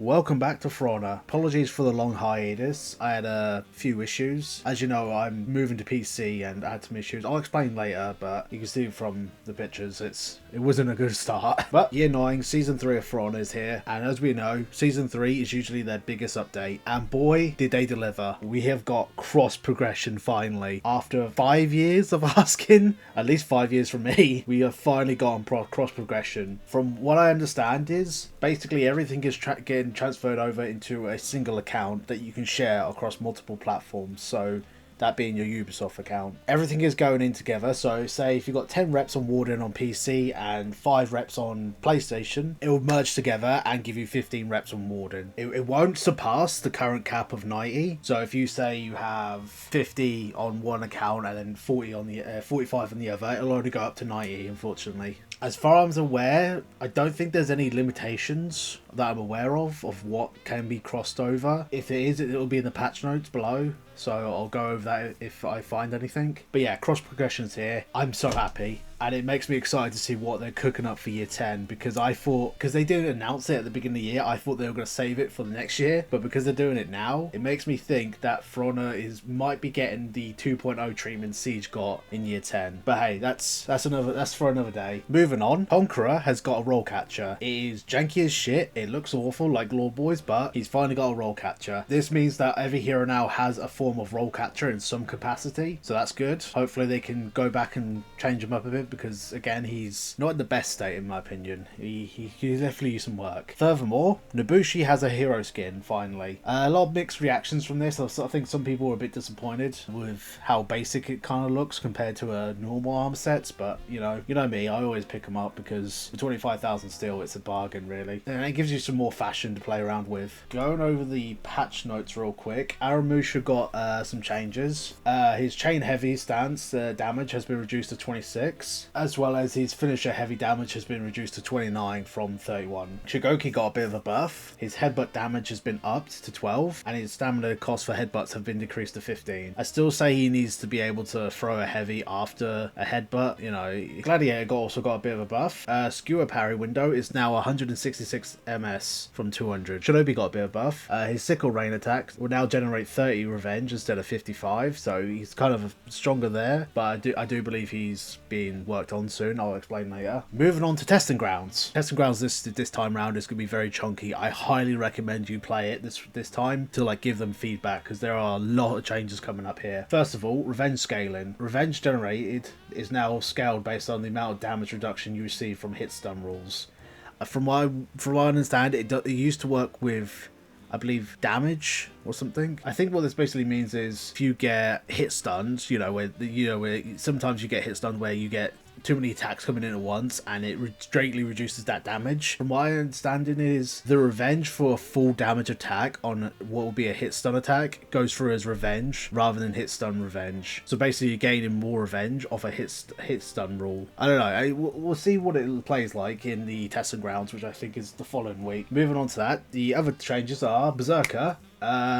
Welcome back to For Honor. Apologies for the long hiatus. I had a few issues. As you know, I'm moving to PC and I had some issues. I'll explain later, but you can see from the pictures it wasn't a good start. But Year 9, Season 3 of For Honor is here, and as we know, Season 3 is usually their biggest update, and boy, did they deliver. We have got cross progression finally. After 5 years of asking, at least 5 years from me, we have finally gotten cross progression. From what I understand is, basically everything is getting transferred over into a single account that you can share across multiple platforms. So that being your Ubisoft account. Everything is going in together, so say if you've got 10 reps on Warden on PC and 5 reps on PlayStation, it will merge together and give you 15 reps on Warden. It won't surpass the current cap of 90, so if you say you have 50 on one account and then 40 on the 45 on the other, it'll only go up to 90, unfortunately. As far as I'm aware, I don't think there's any limitations that I'm aware of what can be crossed over. If it is, it'll be in the patch notes below, so I'll go over that if I find anything. But yeah, cross progression's here. I'm so happy. And it makes me excited to see what they're cooking up for Year 10, because I thought, because they didn't announce it at the beginning of the year, I thought they were going to save it for the next year. But because they're doing it now, it makes me think that For Honor might be getting the 2.0 treatment Siege got in Year 10. But hey, that's for another day. Moving on, Conqueror has got a roll catcher. It is janky as shit. It looks awful like Lord Boys, but he's finally got a roll catcher. This means that every hero now has a form of roll catcher in some capacity, so that's good. Hopefully they can go back and change him up a bit, because again, he's not in the best state in my opinion. He definitely use some work. Furthermore, Nobussi has a hero skin finally. A lot of mixed reactions from this. I think some people were a bit disappointed with how basic it kind of looks compared to a normal armor sets, but you know me, I always pick them up because for 25,000 steel it's a bargain really, and it gives you some more fashion to play around with. Going over the patch notes real quick, Aramusha got some changes. His chain heavy stance damage has been reduced to 26, as well as his finisher heavy damage has been reduced to 29 from 31. Shigoki got a bit of a buff. His headbutt damage has been upped to 12, and his stamina cost for headbutts have been decreased to 15. I still say he needs to be able to throw a heavy after a headbutt. You know, Gladiator also got a bit of a buff. Skewer parry window is now 166 ms from 200. Shinobi got a bit of a buff. His sickle rain attack will now generate 30 revenge instead of 55, so he's kind of stronger there, but I do believe he's being worked on soon. I'll explain later. Moving on to Testing Grounds. Testing Grounds this time round is going to be very chunky. I highly recommend you play it this time to like give them feedback, because there are a lot of changes coming up here. First of all, revenge scaling. Revenge generated is now scaled based on the amount of damage reduction you receive from hit stun rules. From what I understand, it used to work with, I believe, damage or something. I think what this basically means is if you get hit stunned, where sometimes you get hit stunned where you get too many attacks coming in at once, and it greatly reduces that damage. From my understanding is the revenge for a full damage attack on what will be a hit stun attack goes through as revenge rather than hit stun revenge. So basically you're gaining more revenge off a hit stun rule. I don't know. We'll see what it plays like in the testing grounds, which I think is the following week. Moving on to that, the other changes are Berserker.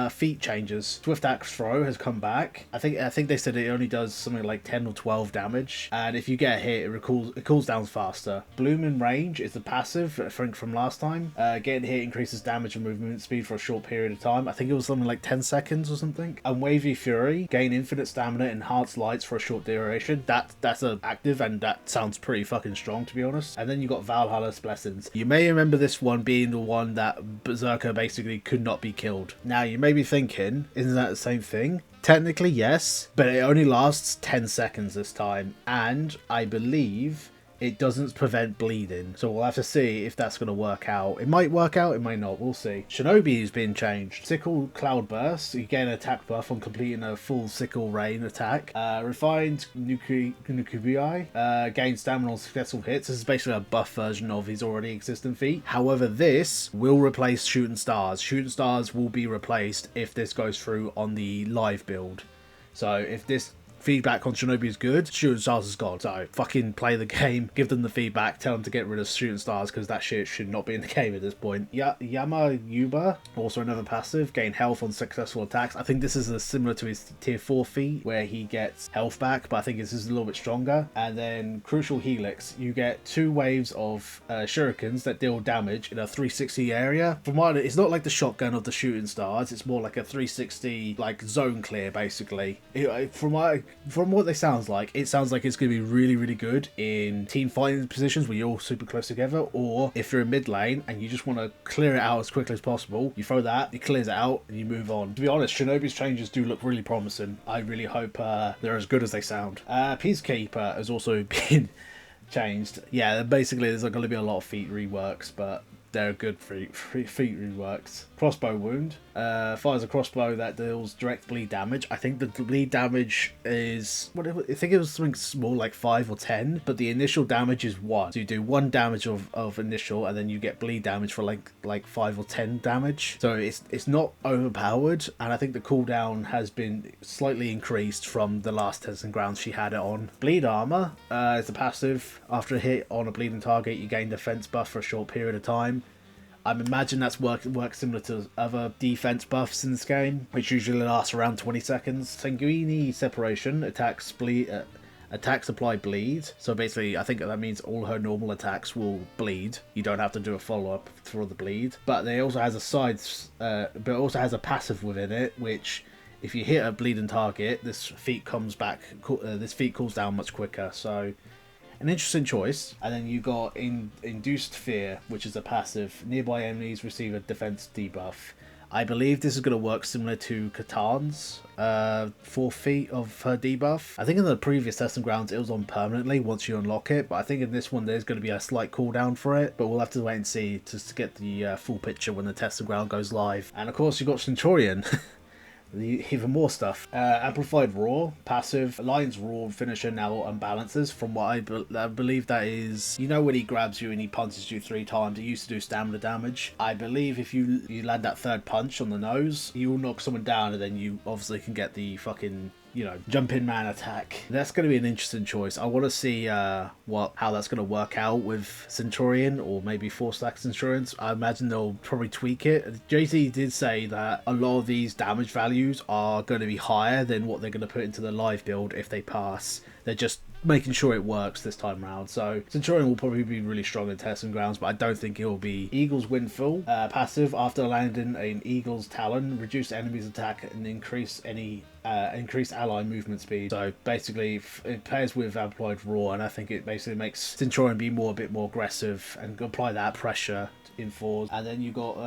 Feat changes. Swift Axe Throw has come back. I think they said it only does something like 10 or 12 damage, and if you get a hit, it cools down faster. Bloom in Range is the passive, I think, from last time. Getting hit increases damage and movement speed for a short period of time. I think it was something like 10 seconds or something. And Wavy Fury, gain infinite stamina and enhanced lights for a short duration. That's an active, and that sounds pretty fucking strong, to be honest. And then you got Valhalla's Blessings. You may remember this one being the one that Berserker basically could not be killed. Now, you may be thinking, isn't that the same thing? Technically, yes, but it only lasts 10 seconds this time, and I believe it doesn't prevent bleeding. So we'll have to see if that's going to work out. It might work out, it might not. We'll see. Shinobi has been changed. Sickle Cloud Burst. You get an attack buff on completing a full Sickle Rain attack. Refined Nukubi. Gain stamina on successful hits. This is basically a buff version of his already existing feat. However, this will replace Shooting Stars. Shooting Stars will be replaced if this goes through on the live build. So if this feedback on Shinobi is good, shooting stars is gone. So fucking play the game, give them the feedback, tell them to get rid of shooting stars because that shit should not be in the game at this point. Yama Yuba, also another passive, gain health on successful attacks. I think this is similar to his tier 4 feat where he gets health back, but I think this is a little bit stronger. And then Crucial Helix, you get 2 waves of shurikens that deal damage in a 360 area. From what it's not like the shotgun of the shooting stars, it's more like a 360 like zone clear basically. From what they sounds like, it sounds like it's going to be really, really good in team fighting positions where you're all super close together, or if you're in mid lane and you just want to clear it out as quickly as possible, you throw that, it clears it out, and you move on. To be honest, Shinobi's changes do look really promising. I really hope they're as good as they sound. Peacekeeper has also been changed. Yeah, basically there's going to be a lot of feat reworks, but they're good feat reworks. Crossbow wound. Fires a crossbow that deals direct bleed damage. I think the bleed damage is... I think it was something small like 5 or 10, but the initial damage is 1. So you do 1 damage of initial, and then you get bleed damage for like 5 or 10 damage. So it's not overpowered, and I think the cooldown has been slightly increased from the last testing grounds she had it on. Bleed armor is a passive. After a hit on a bleeding target, you gain defense buff for a short period of time. I imagine that's works similar to other defense buffs in this game, which usually lasts around 20 seconds. Sanguini Separation, attacks apply bleed. So basically, I think that means all her normal attacks will bleed. You don't have to do a follow-up for the bleed. But it also has but it also has a passive within it, which if you hit a bleeding target, this feat comes back. This feat cools down much quicker. So an interesting choice. And then you got Induced Fear, which is a passive. Nearby enemies receive a defense debuff. I believe this is going to work similar to Katan's 4 feet of her debuff. I think in the previous testing grounds it was on permanently once you unlock it, but I think in this one there's going to be a slight cooldown for it, but we'll have to wait and see to get the full picture when the testing ground goes live. And of course you got Centurion. Even more stuff. Amplified Roar, passive. Alliance Roar finisher now unbalances. From what I believe that is, you know when he grabs you and he punches you 3 times, it used to do stamina damage. I believe if you land that 3rd punch on the nose, you will knock someone down, and then you obviously can get the fucking, you know, jump in man attack. That's going to be an interesting choice. I want to see how that's going to work out with Centurion, or maybe 4-stack Centurions. I imagine they'll probably tweak it. JT did say that a lot of these damage values are going to be higher than what they're going to put into the live build if they pass. They're just making sure it works this time around. So Centurion will probably be really strong in testing grounds, but I don't think it will be. Eagle's Windfall, passive. After landing an Eagle's Talon, reduce enemies' attack and increase ally movement speed. So basically it pairs with Amplified Roar, and I think it basically makes Centurion be a bit more aggressive and apply that pressure in 4s. And then you got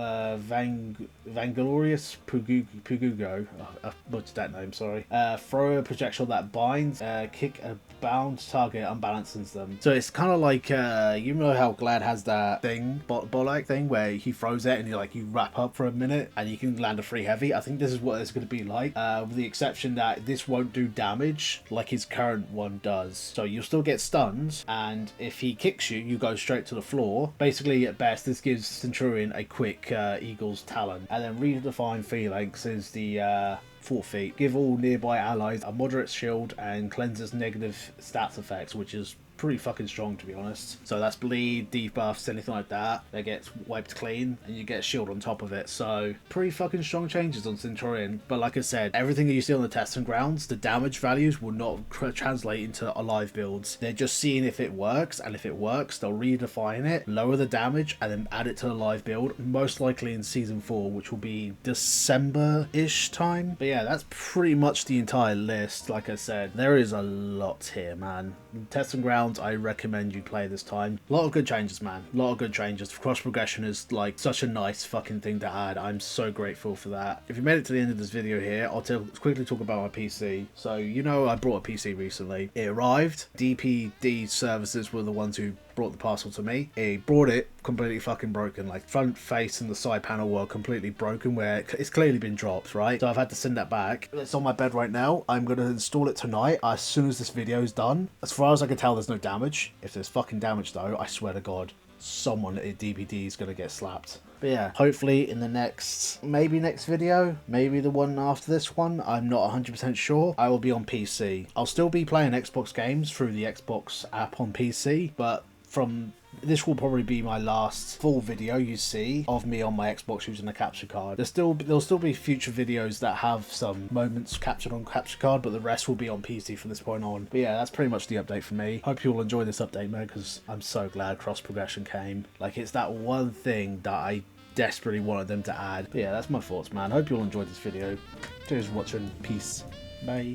Vanglorious Pugugo. I butchered that name, sorry. Throw a projectile that binds, kick a bound target, unbalances them. So it's kind of like, you know how Glad has that thing, Bolak thing, where he throws it and you wrap up for a minute and you can land a free heavy. I think this is what it's going to be like, with the exception that this won't do damage like his current one does. So you'll still get stuns, and if he kicks you, you go straight to the floor. Basically, at best, this gives Centurion a quick Eagle's Talon. And then Redefine Phalanx is the 4 feet. Give all nearby allies a moderate shield and cleanses negative stats effects, which is pretty fucking strong, to be honest. So that's bleed, debuffs, anything like that gets wiped clean, and you get a shield on top of it. So pretty fucking strong changes on Centurion. But like I said, everything that you see on the testing grounds, the damage values will not translate into alive builds. They're just seeing if it works, and if it works, they'll redefine it, lower the damage, and then add it to the live build, most likely in season 4, which will be December-ish time. But yeah, that's pretty much the entire list. Like I said, there is a lot here, man. Testing grounds, I recommend you play this time. A lot of good changes, man. A lot of good changes. Cross progression is like such a nice fucking thing to add. I'm so grateful for that. If you made it to the end of this video here, I'll quickly talk about my PC. So, you know, I brought a PC recently. It arrived. DPD services were the ones who brought the parcel to me. He brought it completely fucking broken, like front face and the side panel were completely broken, where it's clearly been dropped, right? So I've had to send that back. It's on my bed right now. I'm going to install it tonight as soon as this video is done. As far as I can tell, there's no damage. If there's fucking damage though, I swear to God, someone at DPD is going to get slapped. But yeah, hopefully in the next video, maybe the one after this one, I'm not 100% sure, I will be on PC. I'll still be playing Xbox games through the Xbox app on PC, but this will probably be my last full video you see of me on my Xbox using a capture card. There'll still be future videos that have some moments captured on capture card, but the rest will be on PC from this point on. But yeah, that's pretty much the update for me. Hope you all enjoy this update, man, because I'm so glad cross progression came. Like, it's that one thing that I desperately wanted them to add. But yeah, that's my thoughts, man. Hope you all enjoyed this video. Cheers for watching. Peace. Bye.